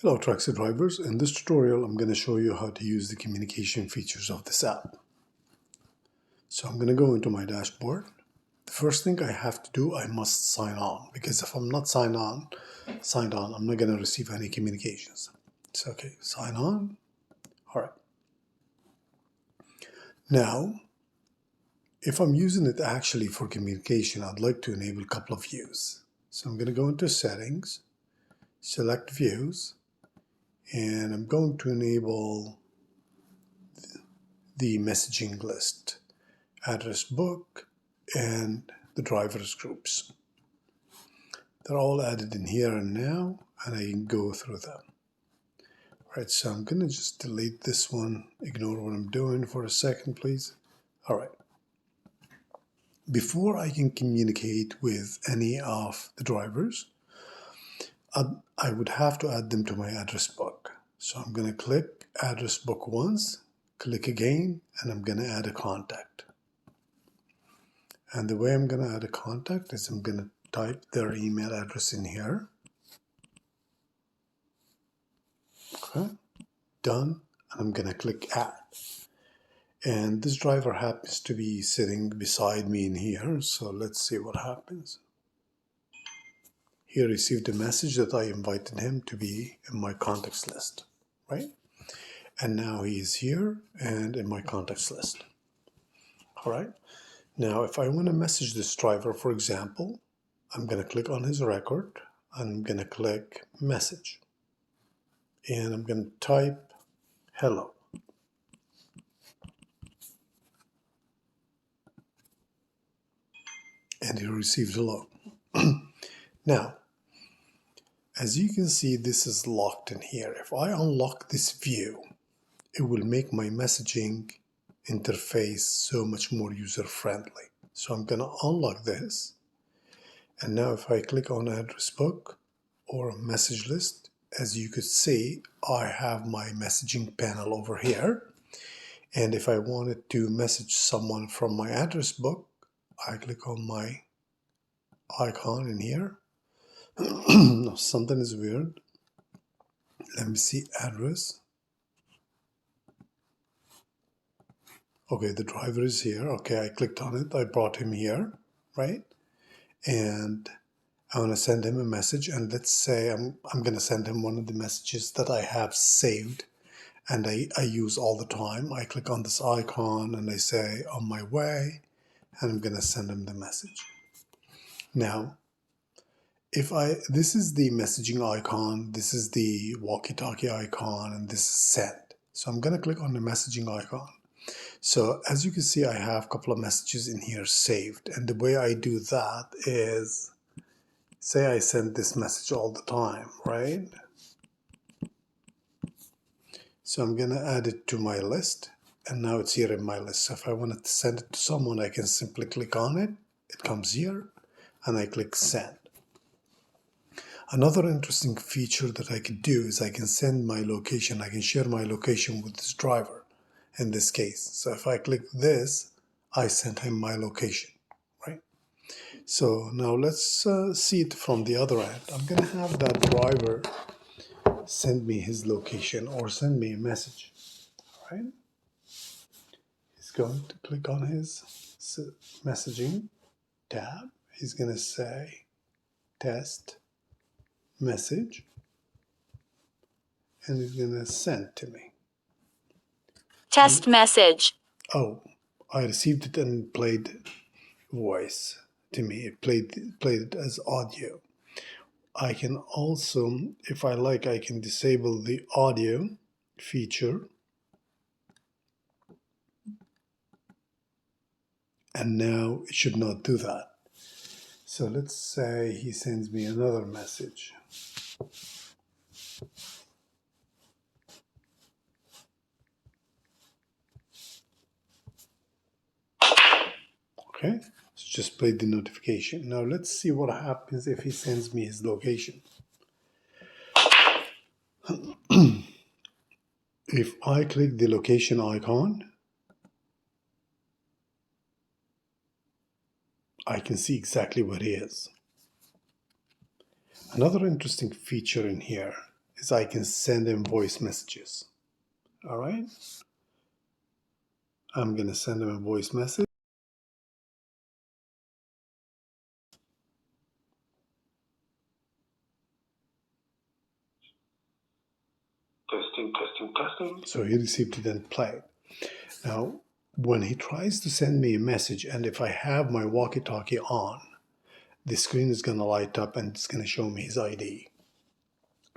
Hello taxi drivers, in this tutorial I'm going to show you how to use the communication features of this app. So I'm going to go into my dashboard. The first thing I have to do, I must sign on, because if I'm not signed on, I'm not going to receive any communications. So okay, sign on. Alright. Now, if I'm using it actually for communication, I'd like to enable a couple of views. So I'm going to go into settings, select views, and I'm going to enable the messaging list, address book, and the drivers groups. They're all added in here and now, and I can go through them. Alright, so I'm going to just delete this one, ignore what I'm doing for a second, please. Alright. Before I can communicate with any of the drivers, I would have to add them to my address book. So I'm going to click address book once, click again, and I'm going to add a contact. And the way I'm going to add a contact is I'm going to type their email address in here. Okay, done. And I'm going to click add. And this driver happens to be sitting beside me in here. So let's see what happens. He received a message that I invited him to be in my contacts list, right? And now he is here and in my contacts list. All right. Now, if I want to message this driver, for example, I'm going to click on his record. I'm going to click message. And I'm going to type hello. And he received hello. Now, as you can see, this is locked in here. If I unlock this view, it will make my messaging interface so much more user-friendly. So I'm going to unlock this. And now if I click on address book or message list, as you could see, I have my messaging panel over here. And if I wanted to message someone from my address book, I click on my icon in here. Something is weird. Let me see address. Okay, the driver is here. Okay, I clicked on it. I brought him here, right? And I want to send him a message. And let's say I'm going to send him one of the messages that I have saved and I use all the time. I click on this icon and I say on my way, and I'm going to send him the message. Now, this is the messaging icon, this is the walkie-talkie icon, and this is send. So I'm going to click on the messaging icon. So as you can see, I have a couple of messages in here saved. And the way I do that is, say I send this message all the time, right? So I'm going to add it to my list. And now it's here in my list. So if I wanted to send it to someone, I can simply click on it. It comes here, and I click send. Another interesting feature that I could do is I can send my location. I can share my location with this driver in this case. So if I click this, I send him my location, right? So now let's see it from the other end. I'm going to have that driver send me his location or send me a message, right? He's going to click on his messaging tab. He's going to say test message, and he's going to send to me. Test message. Oh, I received it and played voice to me. It played it as audio. I can also, if I like, I can disable the audio feature. And now it should not do that. So let's say he sends me another message. Okay, so just played the notification. Now let's see what happens if he sends me his location. If I click the location icon, I can see exactly where he is. Another interesting feature in here is I can send him voice messages. All right. I'm going to send him a voice message. Testing, testing, testing. So he received it and played. Now, when he tries to send me a message, and if I have my walkie-talkie on, the screen is going to light up and it's going to show me his ID.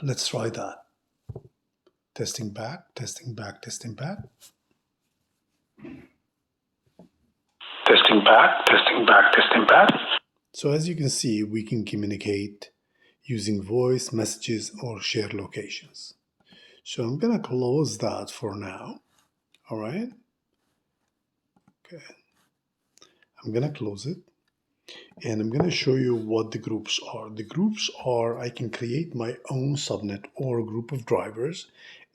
Let's try that. Testing back, testing back, testing back. Testing back, testing back, testing back. So as you can see, we can communicate using voice messages or share locations. So I'm going to close that for now. All right. Okay. I'm going to close it. And I'm going to show you what the groups are. The groups are, I can create my own subnet or a group of drivers.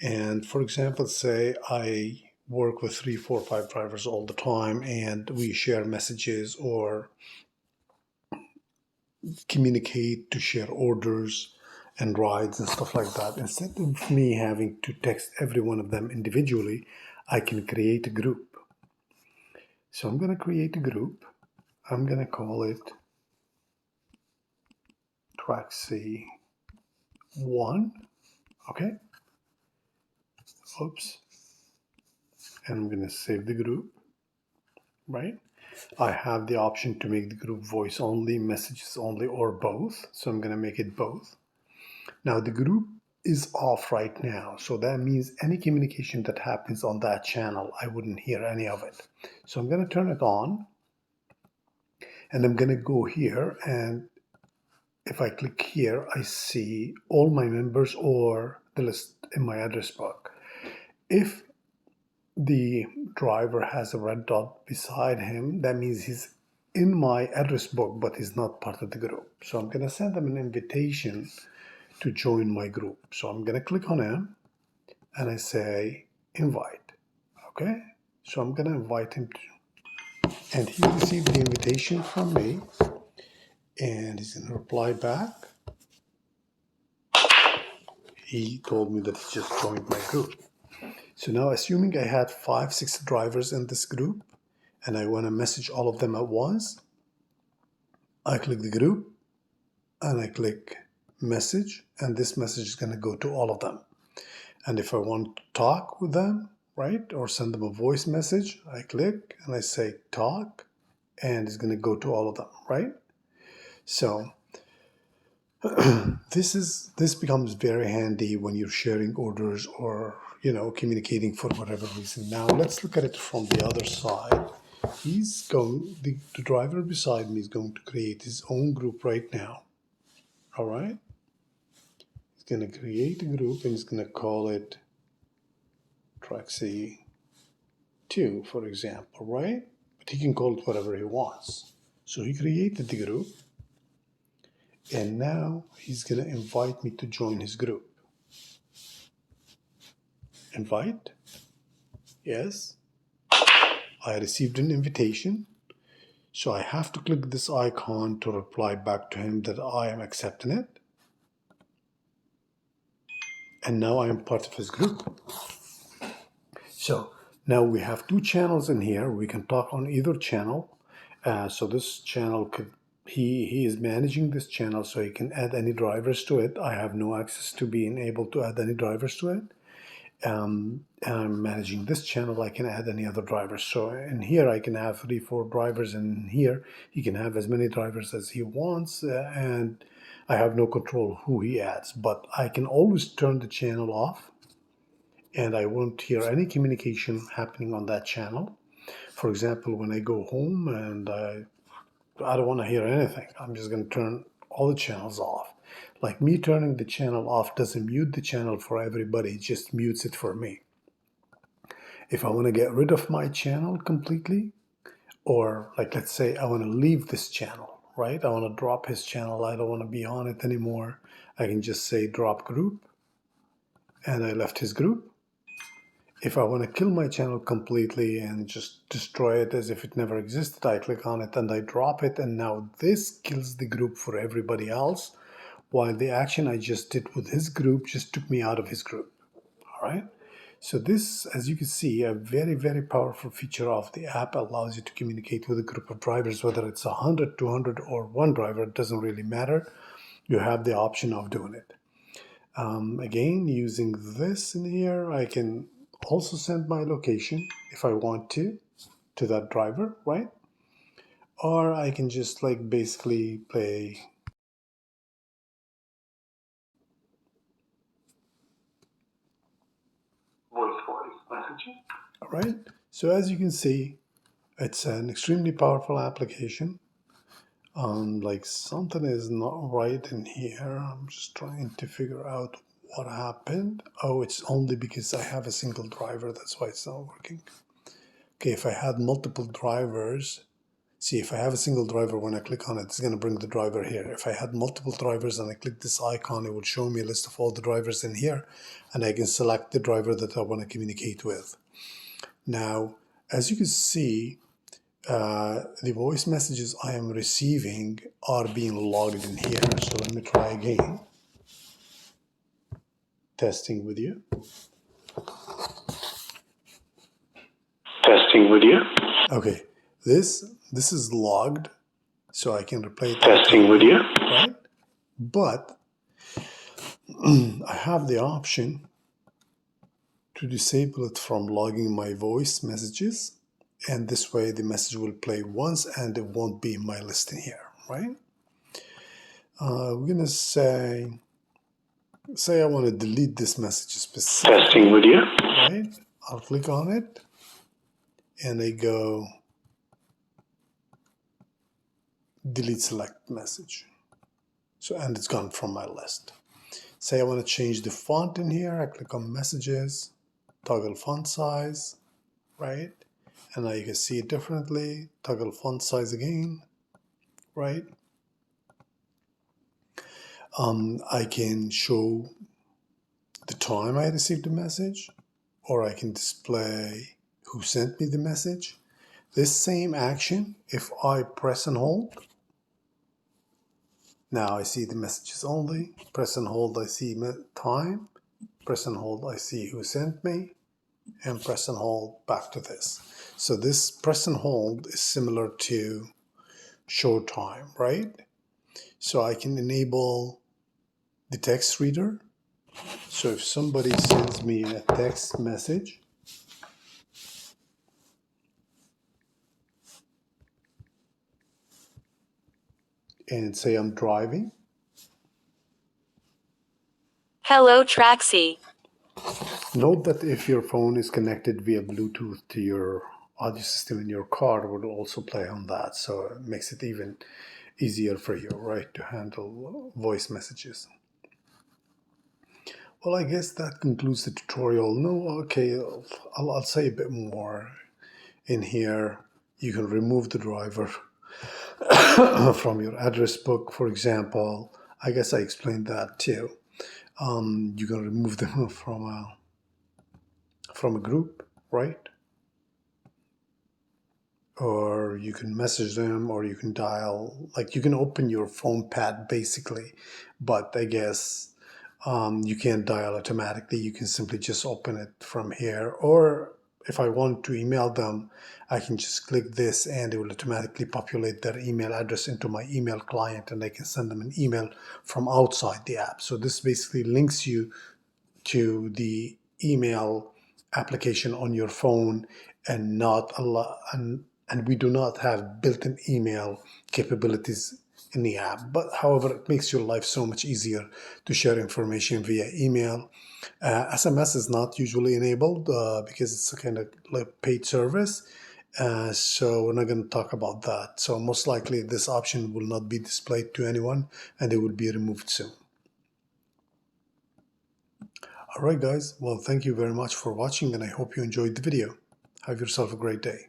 And for example, say I work with 3, 4, 5 drivers all the time and we share messages or communicate to share orders and rides and stuff like that. Instead of me having to text every one of them individually, I can create a group. So I'm going to create a group. I'm going to call it Traxi 1. Okay. Oops. And I'm going to save the group, right? I have the option to make the group voice only, messages only, or both. So I'm going to make it both. Now the group is off right now. So that means any communication that happens on that channel, I wouldn't hear any of it. So I'm going to turn it on and I'm going to go here. And if I click here, I see all my members or the list in my address book. If the driver has a red dot beside him, that means he's in my address book, but he's not part of the group. So I'm going to send him an invitation to join my group. So I'm going to click on him and I say invite. Okay. So I'm going to invite him to, and he received the invitation from me and he's going to reply back. He told me that he just joined my group. So now assuming I had 5, 6 drivers in this group and I want to message all of them at once, I click the group and I click message, and this message is going to go to all of them. And if I want to talk with them, right, or send them a voice message, I click and I say talk, and it's going to go to all of them, right? So this becomes very handy when you're sharing orders or communicating for whatever reason. Now let's look at it from the other side. The driver beside me is going to create his own group right now. All right. He's going to create a group and he's going to call it Traxi 2, for example, right? But he can call it whatever he wants. So he created the group and now he's going to invite me to join his group. Invite. Yes. I received an invitation. So I have to click this icon to reply back to him that I am accepting it. And now I am part of his group. So now we have 2 channels in here. We can talk on either channel. So this channel he is managing this channel, so he can add any drivers to it. I have no access to being able to add any drivers to it. And I'm managing this channel, I can add any other drivers. So in here I can have 3, 4 drivers, and here he can have as many drivers as he wants, and I have no control who he adds. But I can always turn the channel off and I won't hear any communication happening on that channel. For example, when I go home and I don't want to hear anything, I'm just going to turn all the channels off. Like me turning the channel off doesn't mute the channel for everybody, it just mutes it for me. If I want to get rid of my channel completely, or like let's say I want to leave this channel, right? I want to drop his channel, I don't want to be on it anymore, I can just say drop group, and I left his group. If I want to kill my channel completely and just destroy it as if it never existed, I click on it and I drop it, and now this kills the group for everybody else. while the action I just did with his group just took me out of his group. All right. So this, as you can see, a very, very powerful feature of the app allows you to communicate with a group of drivers, whether it's 100, 200, or one driver, it doesn't really matter. You have the option of doing it. Again, using this in here, I can also send my location if I want to that driver, right? Or I can just like basically play voice messaging. All right. So as you can see, it's an extremely powerful application. Like something is not right in here. I'm just trying to figure out what happened. Oh, it's only because I have a single driver. That's why it's not working. Okay, if I had multiple drivers, see, if I have a single driver, when I click on it, it's going to bring the driver here. If I had multiple drivers and I click this icon, it will show me a list of all the drivers in here, and I can select the driver that I want to communicate with. Now, as you can see, the voice messages I am receiving are being logged in here. So let me try again. Testing with you. Testing with you. Okay, this is logged, so I can replay it. Testing with you. Right? But I have the option to disable it from logging my voice messages, and this way the message will play once and it won't be in my list in here, right? We're gonna say I want to delete this message specifically. Testing with you. Right? I'll click on it and I go delete select message. So, and it's gone from my list. Say I want to change the font in here. I click on messages, toggle font size, right? And now you can see it differently. Toggle font size again, right? I can show the time I received the message, or I can display who sent me the message. This same action, if I press and hold, now I see the messages only. Press and hold, I see time. Press and hold, I see who sent me. And press and hold back to this. So this press and hold is similar to show time, right? So I can enable the text reader. So if somebody sends me a text message, and say I'm driving. Hello, Traxi. Note that if your phone is connected via Bluetooth to your audio system in your car, it will also play on that. So it makes it even easier for you, right, to handle voice messages. Well, I guess that concludes the tutorial. No, okay, I'll say a bit more. In here, you can remove the driver from your address book, for example. I guess I explained that too. You can remove them from a group, right? Or you can message them, or you can dial, like you can open your phone pad basically, but I guess you can't dial automatically. You can simply just open it from here, or if I want to email them, I can just click this and it will automatically populate their email address into my email client, and I can send them an email from outside the app. So this basically links you to the email application on your phone, and not a lot, and we do not have built-in email capabilities in the app. But however, it makes your life so much easier to share information via email. SMS is not usually enabled because it's a kind of like paid service. So we're not going to talk about that. So most likely this option will not be displayed to anyone, and it will be removed soon. Alright guys, well thank you very much for watching, and I hope you enjoyed the video. Have yourself a great day.